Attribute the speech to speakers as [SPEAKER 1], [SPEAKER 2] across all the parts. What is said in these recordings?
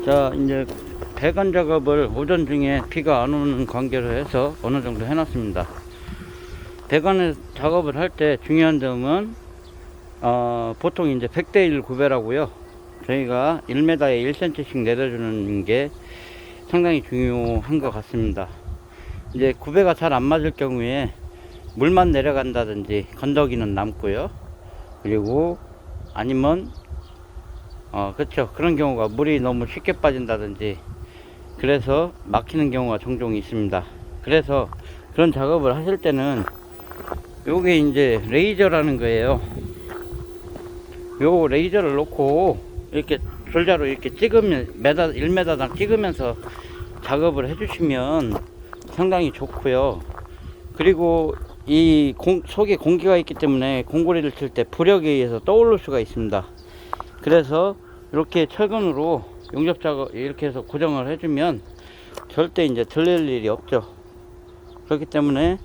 [SPEAKER 1] 자, 이제 배관 작업을 오전 중에 비가 안 오는 관계로 해서 어느 정도 해놨습니다. 배관 작업을 할 때 중요한 점은 보통 이제 100대1 구배라고요. 저희가 1m에 1cm씩 내려주는 게 상당히 중요한 것 같습니다. 이제 구배가 잘 안 맞을 경우에 물만 내려간다든지 건더기는 남고요. 그리고 아니면 그렇죠, 그런 경우가 물이 너무 쉽게 빠진다든지 그래서 막히는 경우가 종종 있습니다. 그래서 그런 작업을 하실 때는 요게 이제 레이저라는 거예요. 요 레이저를 놓고 이렇게 줄자로 이렇게 찍으면 1m당 찍으면서 작업을 해주시면 상당히 좋고요. 그리고 이 속에 공기가 있기 때문에 공고리를 칠 때 부력에 의해서 떠오를 수가 있습니다. 그래서 이렇게 철근으로 용접 작업 이렇게 해서 고정을 해주면 절대 이제 들릴 일이 없죠. 그렇기 때문에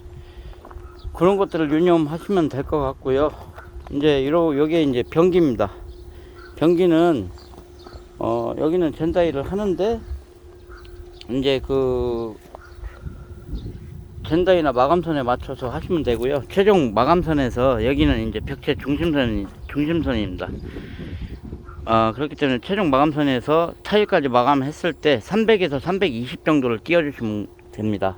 [SPEAKER 1] 그런 것들을 유념하시면 될 것 같고요. 이제 요게 이제 변기입니다. 변기는 여기는 젠다이를 하는데 이제 그 젠다이나 마감선에 맞춰서 하시면 되고요. 최종 마감선에서 여기는 이제 벽체 중심선입니다. 그렇기 때문에 최종 마감선에서 타일까지 마감했을 때 300에서 320 정도를 끼워 주시면 됩니다.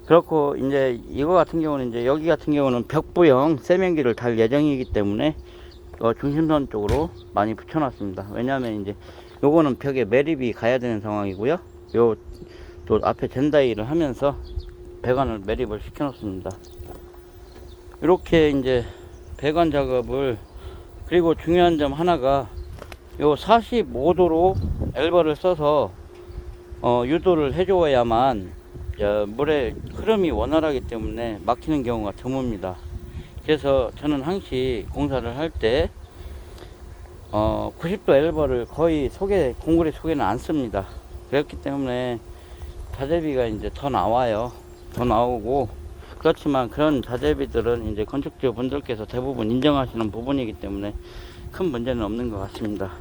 [SPEAKER 1] 그렇고 이제 이거 같은 경우는 이제 여기 같은 경우는 벽부형 세면기를 달 예정이기 때문에 중심선 쪽으로 많이 붙여 놨습니다. 왜냐하면 이제 요거는 벽에 매립이 가야 되는 상황이고요. 요 또 앞에 젠다이를 하면서 배관을 매립을 시켜 놓습니다. 이렇게 이제 배관 작업을, 그리고 중요한 점 하나가 요 45도로 엘버를 써서 유도를 해 줘야만 물의 흐름이 원활하기 때문에 막히는 경우가 드뭅니다. 그래서 저는 항시 공사를 할 때 90도 엘버를 거의 공구리 속에는 안 씁니다. 그렇기 때문에 자재비가 이제 더 나와요. 더 나오고, 그렇지만 그런 자재비들은 이제 건축주 분들께서 대부분 인정하시는 부분이기 때문에 큰 문제는 없는 것 같습니다.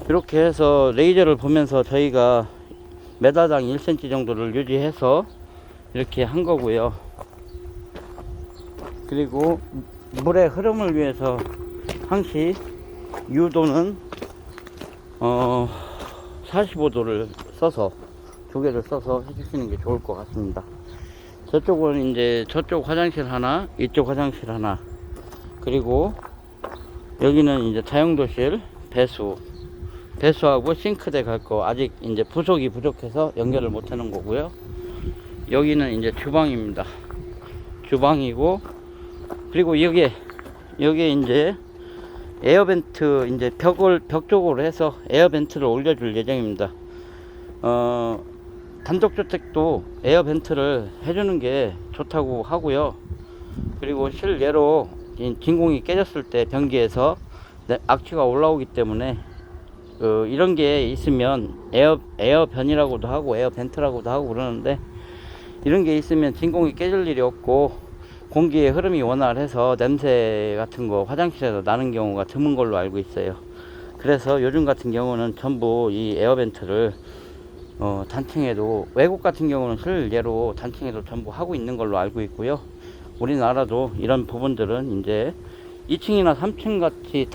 [SPEAKER 1] 이렇게 해서 레이저를 보면서 저희가 메다당 1cm 정도를 유지해서 이렇게 한 거고요. 그리고 물의 흐름을 위해서 항시 유도는 45도를 써서 조개를 써서 해주시는 게 좋을 것 같습니다. 저쪽은 이제 저쪽 화장실 하나, 이쪽 화장실 하나, 그리고 여기는 이제 다용도실 배수하고 싱크대 갈 거 아직 이제 부속이 부족해서 연결을 못 하는 거고요. 여기는 이제 주방입니다. 주방이고, 그리고 여기에 이제 에어벤트, 이제 벽 쪽으로 해서 에어벤트를 올려줄 예정입니다. 단독주택도 에어벤트를 해주는 게 좋다고 하고요. 그리고 실례로 진공이 깨졌을 때 변기에서 악취가 올라오기 때문에 이런 게 있으면 에어변이라고도 하고 에어벤트라고도 하고 그러는데, 이런 게 있으면 진공이 깨질 일이 없고 공기의 흐름이 원활해서 냄새 같은 거 화장실에서 나는 경우가 드문 걸로 알고 있어요. 그래서 요즘 같은 경우는 전부 이 에어벤트를 단층에도, 외국 같은 경우는 실례로 단층에도 전부 하고 있는 걸로 알고 있고요. 우리나라도 이런 부분들은 이제 2층이나 3층 같이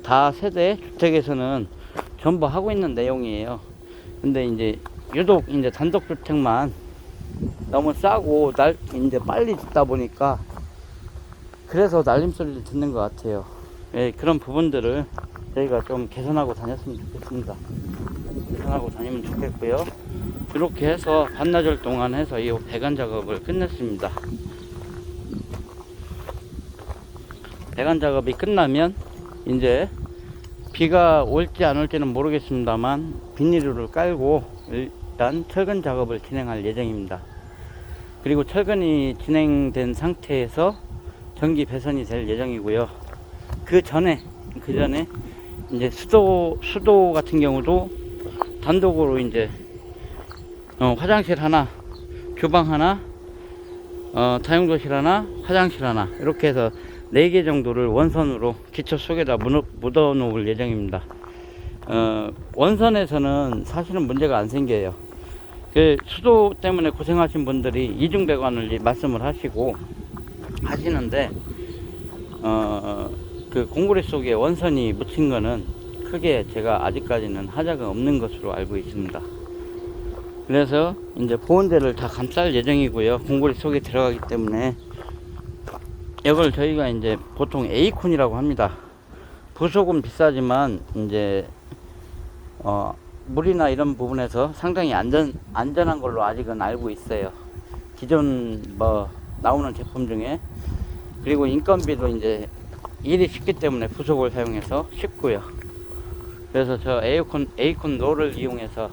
[SPEAKER 1] 다세대 주택에서는 전부 하고 있는 내용이에요. 근데 이제 유독 이제 단독주택만 너무 싸고 이제 빨리 짓다 보니까 그래서 날림소리를 듣는 것 같아요. 예, 그런 부분들을 저희가 좀 개선하고 다녔으면 좋겠습니다. 개선하고 다니면 좋겠고요. 이렇게 해서 반나절 동안 해서 이 배관 작업을 끝냈습니다. 배관 작업이 끝나면 이제 비가 올지 안 올지는 모르겠습니다만 비닐을 깔고 일단 철근 작업을 진행할 예정입니다. 그리고 철근이 진행된 상태에서 전기 배선이 될 예정이고요. 그 전에 이제 수도 같은 경우도 단독으로 이제 화장실 하나, 주방 하나, 다용도실 하나, 화장실 하나, 이렇게 해서 4개 정도를 원선으로 기초 속에다 묻어 놓을 예정입니다. 원선에서는 사실은 문제가 안 생겨요. 그 수도 때문에 고생하신 분들이 이중배관을 말씀을 하시는데 그 공구리 속에 원선이 묻힌 거는 크게 제가 아직까지는 하자가 없는 것으로 알고 있습니다. 그래서 이제 보온대를 다 감쌀 예정이고요. 공구리 속에 들어가기 때문에 이걸 저희가 이제 보통 에이콘이라고 합니다. 부속은 비싸지만 이제 물이나 이런 부분에서 상당히 안전한 걸로 아직은 알고 있어요. 기존 뭐 나오는 제품 중에. 그리고 인건비도 이제 일이 쉽기 때문에 부속을 사용해서 쉽고요. 그래서 저 에이콘 롤을 이용해서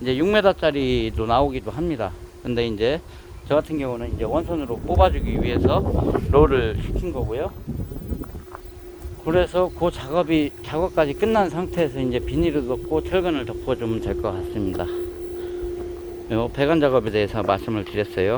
[SPEAKER 1] 이제 6m 짜리도 나오기도 합니다. 근데 이제 저 같은 경우는 이제 원선으로 뽑아주기 위해서 롤을 시킨 거고요. 그래서 그 작업까지 끝난 상태에서 이제 비닐을 덮고 철근을 덮어주면 될 것 같습니다. 배관 작업에 대해서 말씀을 드렸어요.